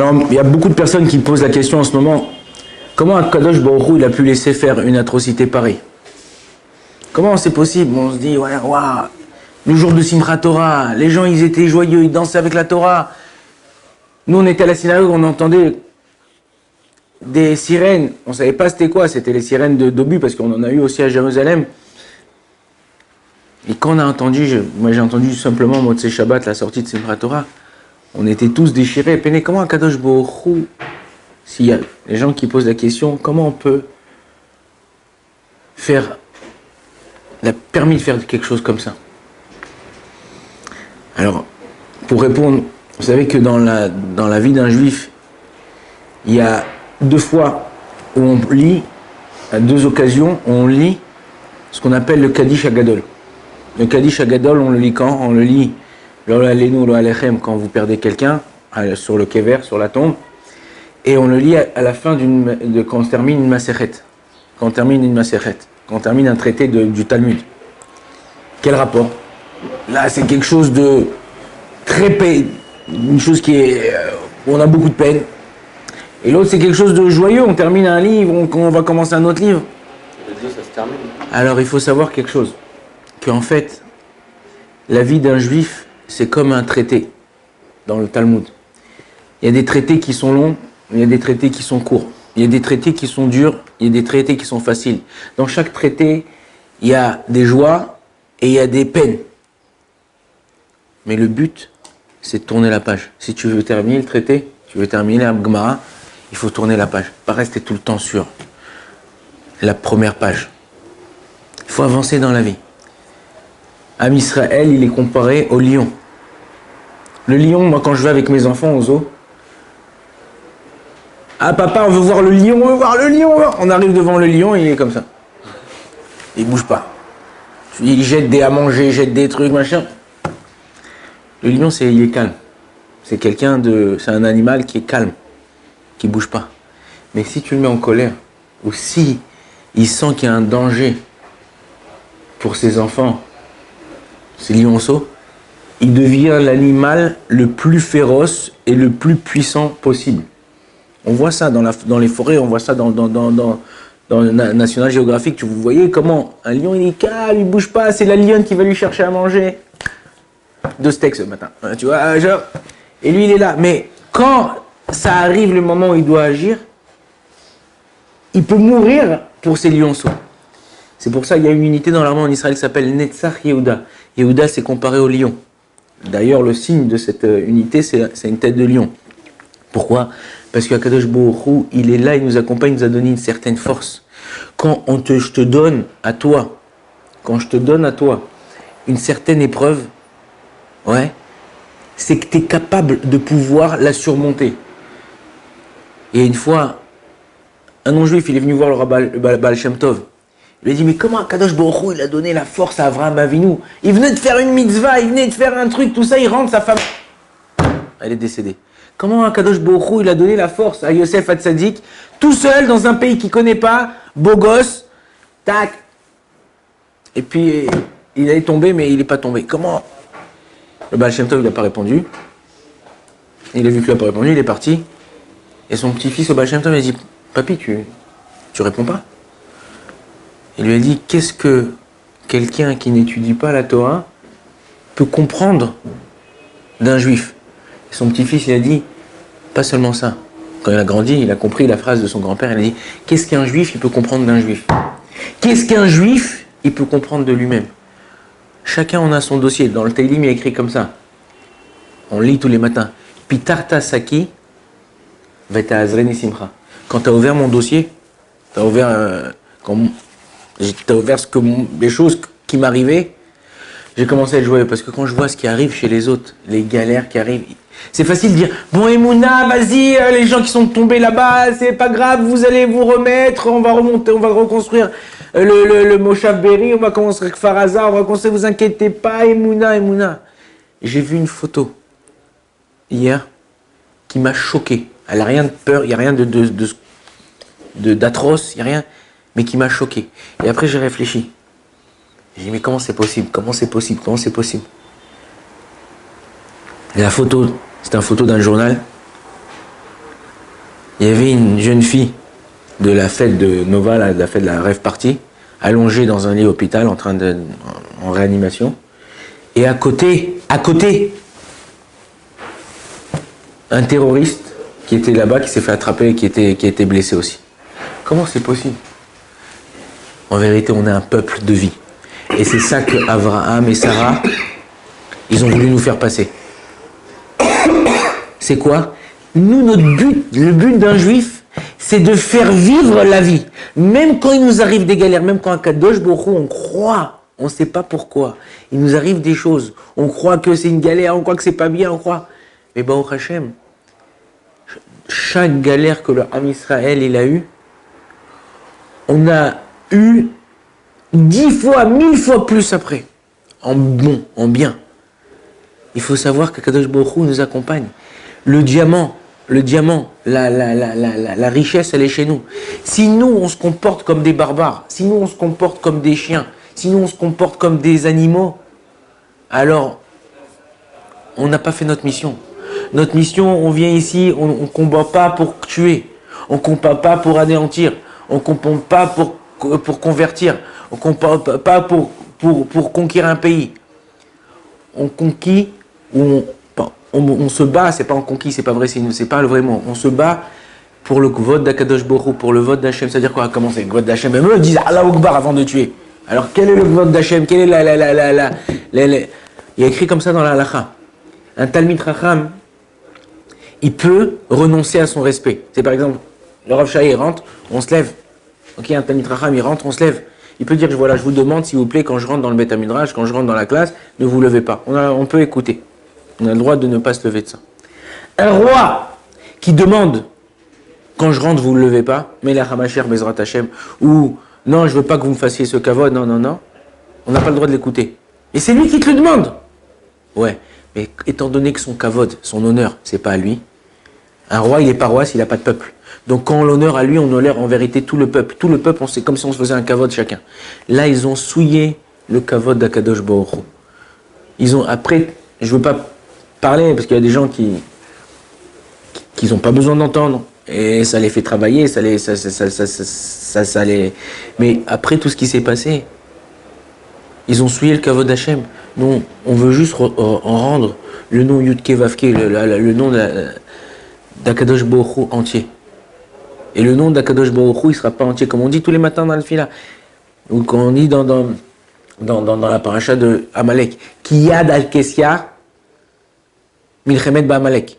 Alors, il y a beaucoup de personnes qui me posent la question en ce moment, comment Akadosh Baruch Hu, il a pu laisser faire une atrocité pareille? Comment c'est possible? On se dit, ouais, waouh, le jour de Simchat Torah, les gens, ils étaient joyeux, ils dansaient avec la Torah. Nous, on était à la synagogue, on entendait des sirènes. On ne savait pas c'était quoi, c'était les sirènes d'obus, parce qu'on en a eu aussi à Jérusalem. Et quand on a entendu, moi j'ai entendu simplement Motzei Shabbat, la sortie de Simchat Torah, on était tous déchirés. Peiné, comment Akadosh Baruch Hu, s'il y a les gens qui posent la question, comment on peut permis de faire quelque chose comme ça? Alors, pour répondre, vous savez que dans la vie d'un juif, il y a 2 fois où on lit, à 2 occasions, où on lit ce qu'on appelle le Kaddish Agadol. Le Kaddish Agadol, on le lit quand? On le lit Lo Aleinu, Lo Alechem, quand vous perdez quelqu'un, sur le kever, sur la tombe. Et on le lit à la fin quand on termine une Masechet. Quand on termine une Masechet. Quand on termine un traité du Talmud. Quel rapport? Là, c'est quelque chose de très une chose où on a beaucoup de peine. Et l'autre, c'est quelque chose de joyeux. On termine un livre, on va commencer un autre livre. Ça se termine. Alors, il faut savoir quelque chose. Qu'en fait, la vie d'un juif, c'est comme un traité dans le Talmud. Il y a des traités qui sont longs, il y a des traités qui sont courts. Il y a des traités qui sont durs, il y a des traités qui sont faciles. Dans chaque traité, il y a des joies et il y a des peines. Mais le but, c'est de tourner la page. Si tu veux terminer le traité, tu veux terminer la Gemara, il faut tourner la page. Pas rester tout le temps sur la première page. Il faut avancer dans la vie. Am Israël, il est comparé au lion. Le lion, moi quand je vais avec mes enfants au zoo, ah papa, on veut voir le lion, on veut voir le lion. On arrive devant le lion, il est comme ça. Il bouge pas. Il jette à manger, il jette des trucs, machin. Le lion, il est calme. C'est c'est un animal qui est calme, qui bouge pas. Mais si tu le mets en colère, ou si il sent qu'il y a un danger pour ses enfants, ces lionceaux, il devient l'animal le plus féroce et le plus puissant possible. On voit ça dans les forêts, on voit ça dans le National Geographic. Vous voyez comment un lion, il est calme, il bouge pas, c'est la lionne qui va lui chercher à manger. 2 steaks ce matin, tu vois, genre. Et lui, il est là. Mais quand ça arrive le moment où il doit agir, il peut mourir pour ces lionceaux. C'est pour ça qu'il y a une unité dans l'armée en Israël qui s'appelle Netzach Yehuda. Yehuda, c'est comparé au lion. D'ailleurs, le signe de cette unité, c'est une tête de lion. Pourquoi? Parce qu'Akadosh Baruch Hu, il est là, il nous accompagne, il nous a donné une certaine force. Quand je te donne à toi une certaine épreuve, ouais, c'est que tu es capable de pouvoir la surmonter. Et une fois, un non-juif, il est venu voir le Baal Shem Tov. Il lui a dit, mais comment Akadosh Baruch Hu, il a donné la force à Avraham Avinu? Il venait de faire une mitzvah, il venait de faire un truc, tout ça, il rentre, sa femme, elle est décédée. Comment Akadosh Baruch Hu, il a donné la force à Yosef Hatzadik, tout seul dans un pays qu'il ne connaît pas, beau gosse, tac. Et puis, il est tombé, mais il n'est pas tombé. Comment? Le Baal Shem Tov, il n'a pas répondu. Il a vu qu'il n'a pas répondu, il est parti. Et son petit-fils, le Baal Shem Tov, il a dit, papy, tu réponds pas? Il lui a dit, qu'est-ce que quelqu'un qui n'étudie pas la Torah peut comprendre d'un juif? Et son petit-fils, il a dit, pas seulement ça. Quand il a grandi, il a compris la phrase de son grand-père, il a dit, qu'est-ce qu'un juif, il peut comprendre d'un juif? Qu'est-ce qu'un juif, il peut comprendre de lui-même? Chacun en a son dossier. Dans le Teilim, il y a écrit comme ça. On lit tous les matins. Pitarta Saki, Veta Azreni Simcha. Quand tu as ouvert mon dossier, tu as ouvert les choses qui m'arrivaient, j'ai commencé à être joyeux. Parce que quand je vois ce qui arrive chez les autres, les galères qui arrivent, c'est facile de dire, bon Emouna, vas-y, les gens qui sont tombés là-bas, c'est pas grave, vous allez vous remettre, on va remonter, on va reconstruire le Moshav Beri, on va construire Kfaraza, on va construire, vous inquiétez pas, Emouna. J'ai vu une photo hier qui m'a choqué. Elle n'a rien de peur, il n'y a rien d'atroce, il n'y a rien, mais qui m'a choqué. Et après j'ai réfléchi. J'ai dit, mais comment c'est possible? Et la photo, c'était une photo d'un journal. Il y avait une jeune fille de la fête de Nova, de la fête de la rêve party, allongée dans un lit hôpital en réanimation. Et à côté, un terroriste qui était là-bas, qui s'est fait attraper et qui était blessé aussi. Comment c'est possible? En vérité, on est un peuple de vie. Et c'est ça que Abraham et Sarah, ils ont voulu nous faire passer. C'est quoi? Nous, notre but, le but d'un juif, c'est de faire vivre la vie. Même quand il nous arrive des galères, même quand à Kadosh Baruch Hu, on croit, on ne sait pas pourquoi. Il nous arrive des choses. On croit que c'est une galère, on croit que c'est pas bien, on croit. Mais Baruch Hashem, chaque galère que le Ham Israël il a eu, on a eu 10 fois, 1000 fois plus après. En bon, en bien. Il faut savoir que Kadosh Baruch Hu nous accompagne. Le diamant, la richesse, elle est chez nous. Si nous, on se comporte comme des barbares, si nous, on se comporte comme des chiens, si nous, on se comporte comme des animaux, alors, on n'a pas fait notre mission. Notre mission, on vient ici, on ne combat pas pour tuer, on ne combat pas pour anéantir, on ne combat pas pour convertir, on ne combat pas pour conquérir un pays. On conquit, on se bat, c'est pas en conquis, c'est pas vrai, c'est pas le vrai mot. On se bat pour le vote d'Akadosh Baruch Hu, pour le vote d'Hachem. C'est-à-dire quoi? Comment c'est le vote d'Hachem? Même eux disent Allah Akbar avant de tuer. Alors quel est le vote d'Hachem? Quel est il y a écrit comme ça dans la halakha. Un Talmid Chacham, il peut renoncer à son respect. C'est par exemple, le Rav Shai rentre, on se lève. Ok, un Talmid Chacham, il rentre, on se lève. Il peut dire, voilà, je vous demande, s'il vous plaît, quand je rentre dans le Beth Midrash, quand je rentre dans la classe, ne vous levez pas. On peut écouter. On a le droit de ne pas se lever de ça. Un roi qui demande, quand je rentre, vous ne le levez pas, mais la Hamacher Bezrat Hashem, ou non, je ne veux pas que vous me fassiez ce kavod, non, on n'a pas le droit de l'écouter. Et c'est lui qui te le demande. Ouais, mais étant donné que son kavod, son honneur, c'est pas à lui, un roi, il est pas roi s'il n'a pas de peuple. Donc quand on l'honneur à lui, on honore en vérité tout le peuple. Tout le peuple, c'est comme si on se faisait un kavod chacun. Là, ils ont souillé le kavod d'Akadosh Baruch Hu. Ils ont, après, je ne veux pas parler, parce qu'il y a des gens qui n'ont pas besoin d'entendre, et ça les fait travailler, ça les... Mais après tout ce qui s'est passé, ils ont souillé le kavod d'Hachem. Nous, on veut juste en rendre le nom Yudke Vavke, le nom d'Akadosh Baruch Hu entier. Et le nom d'Akadosh Baruch Hu, il ne sera pas entier, comme on dit tous les matins dans le fila. Ou quand on dit dans la paracha de Amalek, Kiyad al-Kesya, Milchemet ba-Amalek.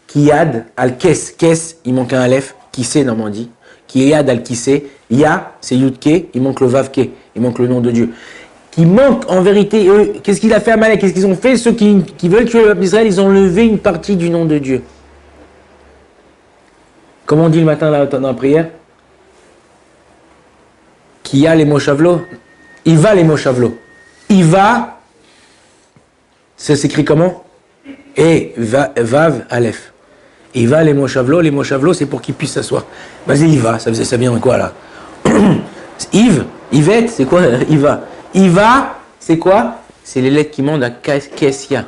Kiyad al-Kes, Kes, il manque un Aleph, Kissé, normalement dit. Kiyad al-Kissé, Ya, c'est Yudke, il manque le Vavke, il manque le nom de Dieu. Qui manque en vérité, eux, qu'est-ce qu'il a fait Amalek? Qu'est-ce qu'ils ont fait? Ceux qui veulent tuer le peuple d'Israël, ils ont levé une partie du nom de Dieu. Comment on dit le matin là, dans la prière? Qui a les moshavlo? Il va les moshavlo. Il va, ça s'écrit comment? Et vav aleph. Il va les moshavlo c'est pour qu'ils puissent s'asseoir. Vas-y, il va, ça vient de quoi là? Yves, Yvette, c'est quoi? Il va. Il va, c'est quoi? C'est les lettres qui montent à Kessia.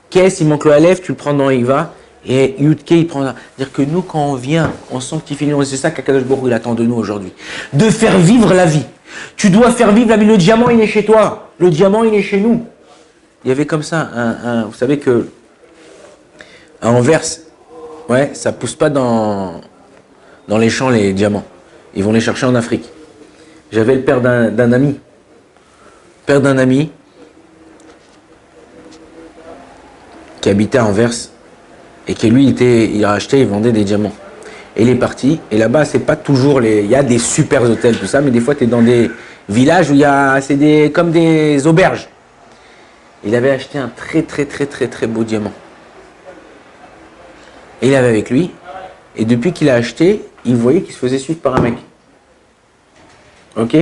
Kes, il manque le aleph, tu le prends dans Iva. Et Yudke, il prend. C'est-à-dire que nous, quand on vient, on sanctifie le nom. Et c'est ça qu'Akadosh Baruch Hu, il attend de nous aujourd'hui. De faire vivre la vie. Tu dois faire vivre la vie. Le diamant, il est chez toi. Le diamant, il est chez nous. Il y avait comme ça vous savez que à Anvers, ouais, ça pousse pas dans les champs, les diamants. Ils vont les chercher en Afrique. J'avais le père d'un ami. Père d'un ami qui habitait à Anvers. Et que lui, il a acheté, il vendait des diamants. Et il est parti. Et là-bas, c'est pas toujours il y a des super hôtels, tout ça, mais des fois, tu es dans des villages où c'est comme des auberges. Il avait acheté un très, très, très, très, très beau diamant. Et il avait avec lui. Et depuis qu'il a acheté, il voyait qu'il se faisait suivre par un mec. Ok?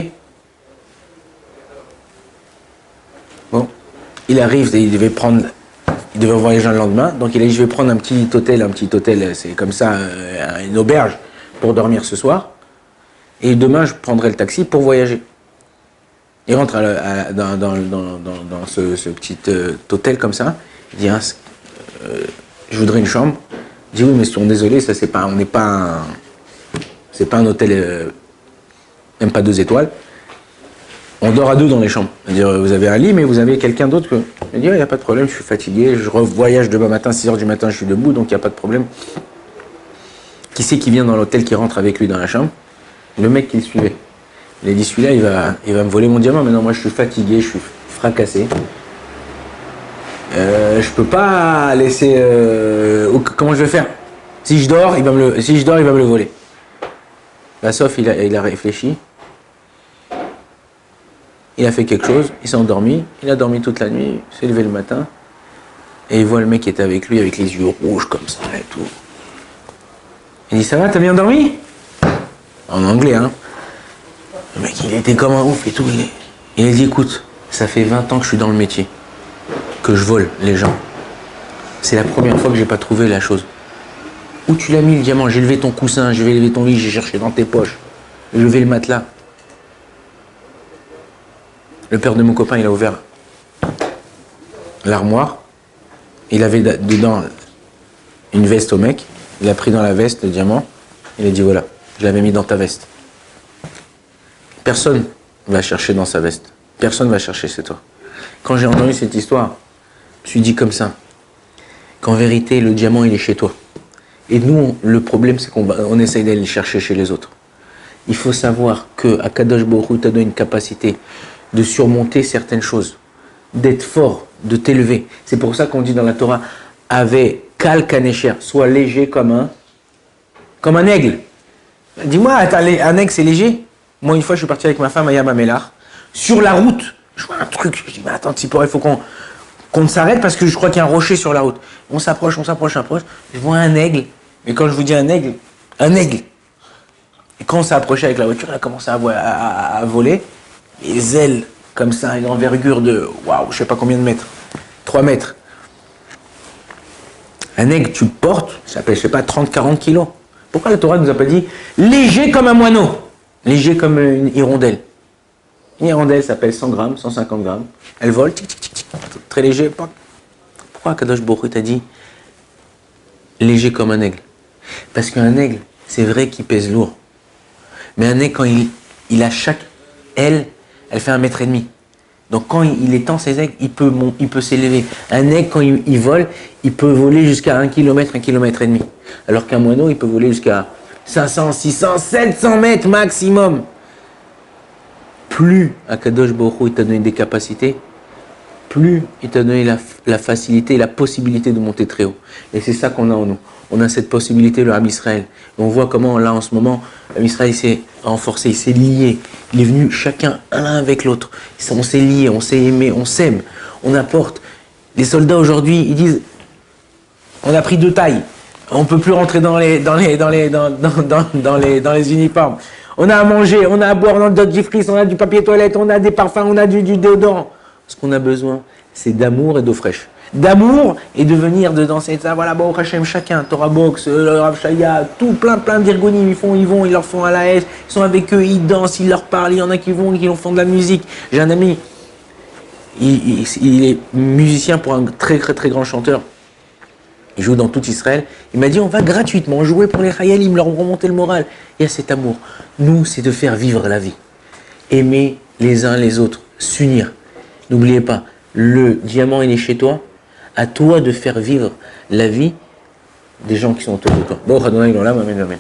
Bon. Il arrive, il devait voyager le lendemain, donc il a dit je vais prendre un petit hôtel, c'est comme ça, une auberge pour dormir ce soir, et demain je prendrai le taxi pour voyager. Il rentre dans ce petit hôtel comme ça, il dit je voudrais une chambre, Je dis oui, mais si on est désolé, ça c'est pas, on n'est pas un, c'est pas un hôtel, même pas 2 étoiles. On dort à 2 dans les chambres. C'est-à-dire, vous avez un lit, mais vous avez quelqu'un d'autre que. Il dit, il n'y a pas de problème, je suis fatigué, je revoyage demain matin, 6h du matin, je suis debout, donc il n'y a pas de problème. Qui c'est qui vient dans l'hôtel, qui rentre avec lui dans la chambre? Le mec qui le suivait. Il a dit, celui-là, il va me voler mon diamant. Maintenant, moi, je suis fatigué, je suis fracassé. Je peux pas laisser. Comment je vais faire? Si je dors, il va me le voler. Bah, sauf, il a réfléchi. Il a fait quelque chose, il s'est endormi, il a dormi toute la nuit, il s'est levé le matin, et il voit le mec qui était avec lui, avec les yeux rouges comme ça et tout. Il dit, ça va, t'as bien dormi? En anglais, hein. Le mec, il était comme un ouf et tout. Il a dit, écoute, ça fait 20 ans que je suis dans le métier, que je vole les gens. C'est la première fois que j'ai pas trouvé la chose. Où tu l'as mis le diamant? J'ai levé ton coussin, j'ai levé ton lit, j'ai cherché dans tes poches, j'ai levé le matelas. Le père de mon copain, il a ouvert l'armoire. Il avait dedans une veste au mec. Il a pris dans la veste le diamant. Il a dit, voilà, je l'avais mis dans ta veste. Personne va chercher dans sa veste. Personne va chercher, c'est toi. Quand j'ai entendu cette histoire, je me suis dit comme ça, qu'en vérité, le diamant, il est chez toi. Et nous, le problème, c'est qu'on essaye d'aller le chercher chez les autres. Il faut savoir que Akadosh Baruch Hu t'a donné une capacité de surmonter certaines choses, d'être fort, de t'élever. C'est pour ça qu'on dit dans la Torah, Ave kal kanesher, sois léger comme un aigle. Dis-moi, un aigle c'est léger? Moi une fois je suis parti avec ma femme à Yamamelar, sur la route, je vois un truc, je dis mais attends, il faut qu'on s'arrête parce que je crois qu'il y a un rocher sur la route. On s'approche, je vois un aigle, mais quand je vous dis un aigle. Et quand on s'est approché avec la voiture, elle a commencé à voler. Les ailes, comme ça, une envergure de, waouh, je sais pas combien de mètres. 3 mètres. Un aigle, tu le portes, ça pèse, je sais pas, 30-40 kilos. Pourquoi la Torah nous a pas dit léger comme un moineau, léger comme une hirondelle? Une hirondelle, ça pèse 100 grammes, 150 grammes. Elle vole, tic, tic, tic, tic, très léger. Pourquoi Kadosh Baruch Hu t'a dit léger comme un aigle? Parce qu'un aigle, c'est vrai qu'il pèse lourd. Mais un aigle, quand il a chaque aile, elle fait 1,5 m. Donc quand il étend ses aigles, il peut s'élever. Un aigle, quand il vole, il peut voler jusqu'à 1 km, 1,5 km. Alors qu'un moineau, il peut voler jusqu'à 500, 600, 700 mètres maximum. Plus Akadosh Baruch Hu t'a donné des capacités, plus il t'a donné la facilité et la possibilité de monter très haut. Et c'est ça qu'on a en nous. On a cette possibilité, le Ham Israël. Et on voit comment, là, en ce moment, le Ham Israël s'est renforcé, il s'est lié. Il est venu chacun l'un avec l'autre. On s'est liés, on s'est aimé, on s'aime, on apporte. Les soldats aujourd'hui, ils disent, on a pris 2 tailles. On ne peut plus rentrer dans les uniformes. On a à manger, on a à boire, on a du dentifrice, on a du papier toilette, on a des parfums, on a du déodorant. Ce qu'on a besoin, c'est d'amour et d'eau fraîche. D'amour et de venir de danser. Ça, voilà, bon, Hachem, chacun, Torah Box, Rav Shaya, tout, plein d'irgonim, ils leur font à la haie, ils sont avec eux, ils dansent, ils leur parlent, il y en a qui leur font de la musique. J'ai un ami, il est musicien pour un très très très grand chanteur. Il joue dans tout Israël. Il m'a dit, on va gratuitement jouer pour les Chayalim, leur remonter le moral. Il y a cet amour. Nous, c'est de faire vivre la vie. Aimer les uns les autres, s'unir. N'oubliez pas, le diamant, il est chez toi. À toi de faire vivre la vie des gens qui sont autour de toi. Bon, Adonai, amen, amen.